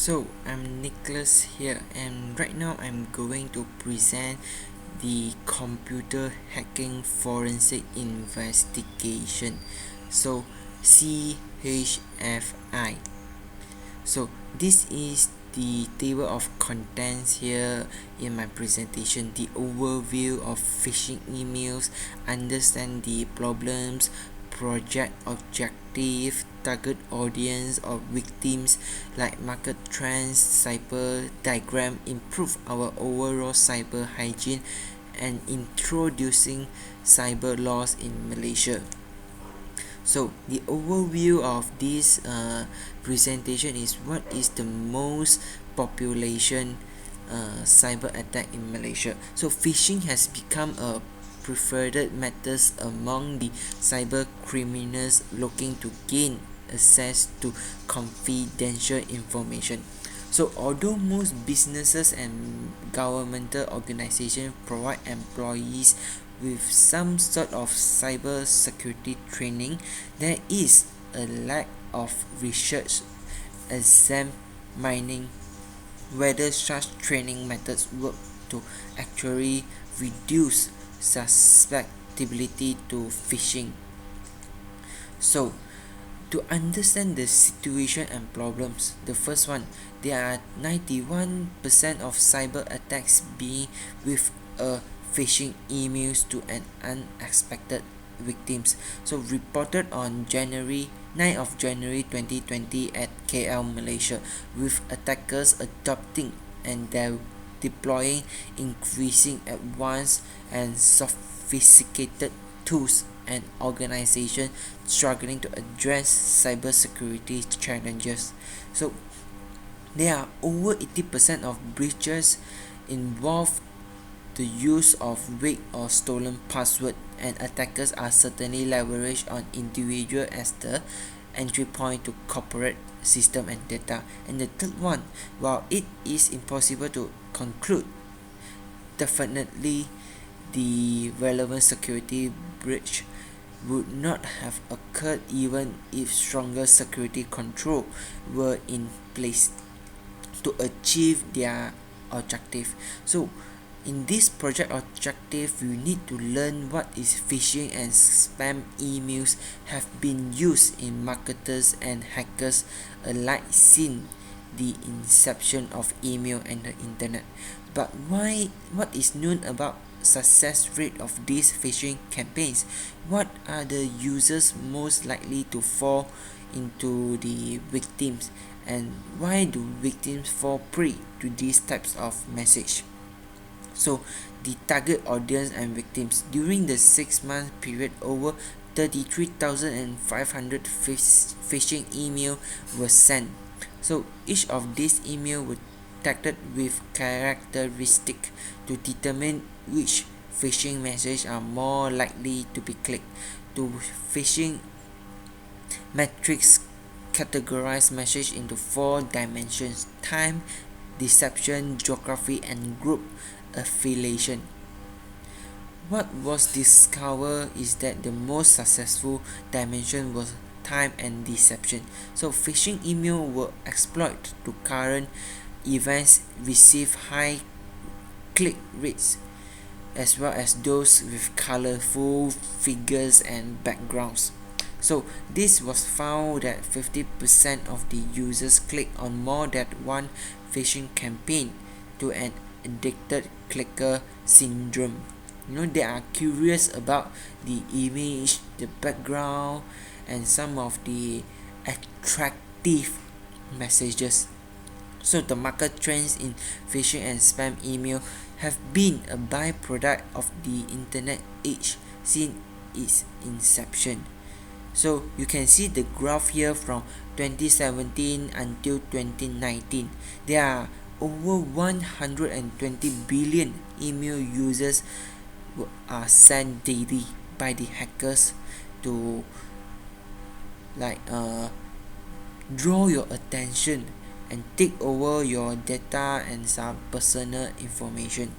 So I'm Nicholas here, and right now I'm going to present the computer hacking forensic investigation. So CHFI. So this is the table of contents here in my presentation, the overview of phishing emails, understand the problems, project objective, target audience or victims, like market trends, cyber diagram, improve our overall cyber hygiene, and introducing cyber laws in Malaysia. So the overview of this presentation is what is the most population cyber attack in Malaysia. So phishing has become a preferred method among the cyber criminals looking to gain access to confidential information. So although most businesses and governmental organizations provide employees with some sort of cyber security training, there is a lack of research examining whether such training methods work to actually reduce susceptibility to phishing. So to understand the situation and problems, the first one, there are 91% of cyber attacks being with a phishing emails to an unexpected victims. So reported on January 9 of January 2020 at KL, Malaysia, with attackers adopting and deploying increasing advanced and sophisticated tools and organizations struggling to address cybersecurity challenges. So there are over 80% of breaches involve the use of weak or stolen password, and attackers are certainly leveraged on individual as the entry point to corporate system and data. And the third one, while it is impossible to conclude definitely the relevant security breach would not have occurred even if stronger security control were in place to achieve their objective. So in this project objective, we need to learn what is phishing and spam emails have been used in marketers and hackers alike since the inception of email and the internet. But what is known about success rate of these phishing campaigns? What are the users most likely to fall into the victims, and why do victims fall prey to these types of message? So the target audience and victims during the 6-month period, over 33,500 phishing email were sent. So each of these email were tagged with characteristic to determine which phishing message are more likely to be clicked. To phishing metrics categorize message into 4 dimensions: time, deception, geography, and group affiliation. What was discovered is that the most successful dimension was time and deception. So phishing email were exploited to current events, receive high click rates, as well as those with colorful figures and backgrounds. So this was found that 50% of the users click on more than one phishing campaign to an addicted clicker syndrome. They are curious about the image, the background, and some of the attractive messages. So the market trends in phishing and spam email have been a byproduct of the internet age since its inception. So you can see the graph here from 2017 until 2019. There are over 120 billion email users are sent daily by the hackers to draw your attention and take over your data and some personal information.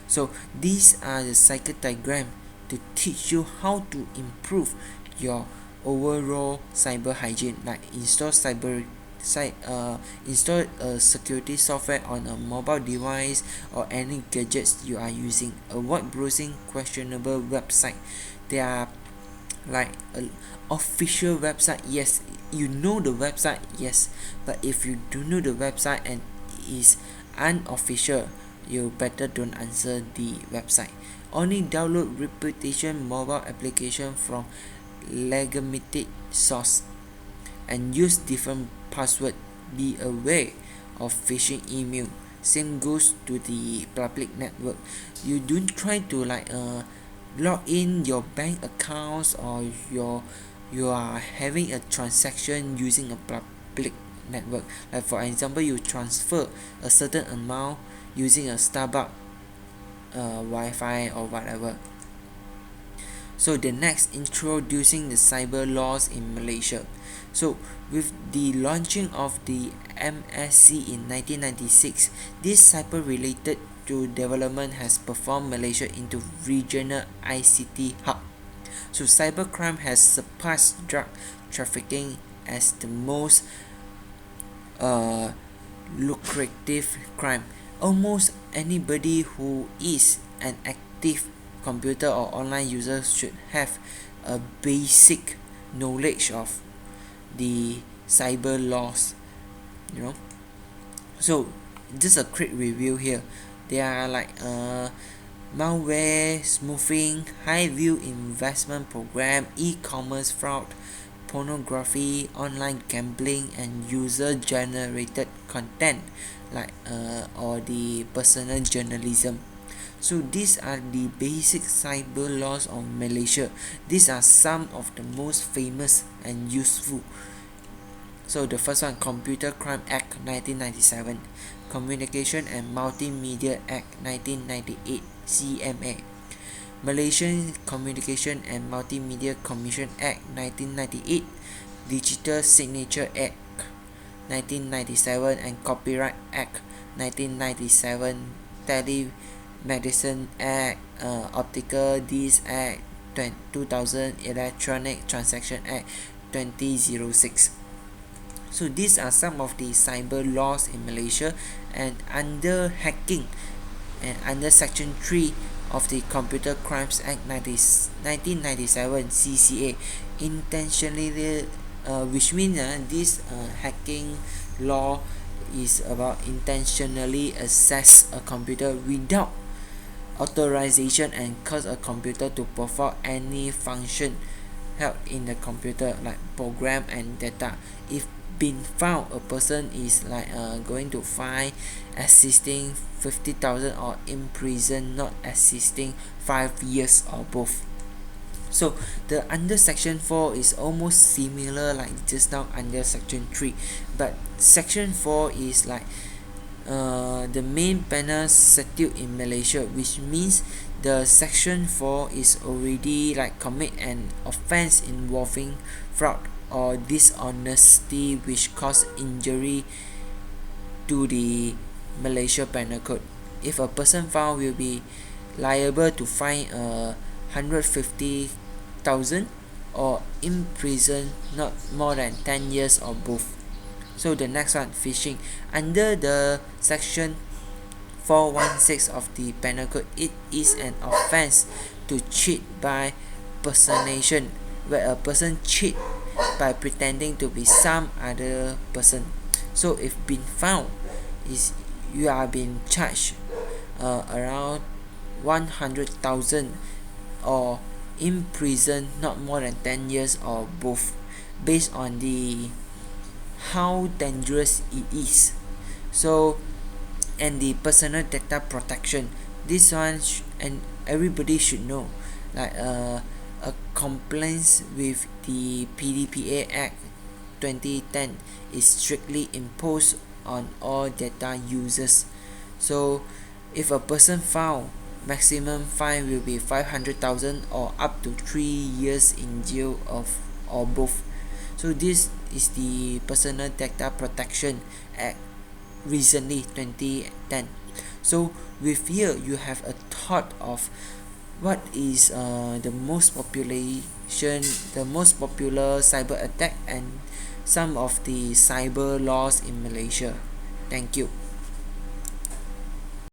So these are the cycle diagram to teach you how to improve your overall cyber hygiene, like install cyber install a security software on a mobile device or any gadgets you are using. Avoid browsing questionable website. They are like a official website. Yes, you know the website, yes, but if you do know the website and is unofficial, you better don't answer the website. Only download reputation mobile application from legitimate source and use different password. Be aware of phishing email. Same goes to the public network. You don't try to log in your bank accounts, or you are having a transaction using a public network. Like for example, you transfer a certain amount using a Starbucks Wi-Fi or whatever. So the next, introducing the cyber laws in Malaysia. So with the launching of the MSC in 1996, this cyber related to development has performed Malaysia into regional ICT hub. So cybercrime has surpassed drug trafficking as the most lucrative crime. Almost anybody who is an active computer or online user should have a basic knowledge of the cyber laws, you know. So just a quick review here. There are malware, smoothing, high view investment program, e-commerce fraud, pornography, online gambling, and user generated content or the personal journalism. So these are the basic cyber laws of Malaysia. These are some of the most famous and useful. So the first one, Computer Crime Act 1997, Communication and Multimedia Act 1998 CMA, Malaysian Communication and Multimedia Commission Act 1998, Digital Signature Act 1997, and Copyright Act 1997, Telemedicine Act, Optical Disc Act 2000, Electronic Transaction Act 2006. So these are some of the cyber laws in Malaysia, and under hacking and under Section 3 of the Computer Crimes Act 1997 CCA, intentionally which means this hacking law is about intentionally access a computer without authorization and cause a computer to perform any function held in the computer, like program and data. If been found, a person is going to fine assisting 50,000 or in prison not assisting 5 years or both. So the under section 4 is almost similar like just now under section 3, but section 4 is the main penal statute in Malaysia, which means the section 4 is already commit an offense involving fraud or dishonesty which cause injury to the Malaysia Penal Code. If a person found, will be liable to fine 150,000 or in prison not more than 10 years or both. So the next one, phishing. Under the section 416 of the Penal Code, it is an offense to cheat by personation, where a person cheat by pretending to be some other person. So if been found, is you are being charged around 100,000 or in prison not more than 10 years or both, based on the how dangerous it is. So, and the personal data protection, this one and everybody should know, a compliance with the PDPA Act 2010 is strictly imposed on all data users. So if a person found, maximum fine will be 500,000 or up to 3 years in jail or both. So this is the Personal Data Protection Act recently 2010. So with here you have a thought of what is the most popular cyber attack and some of the cyber laws in Malaysia. Thank you.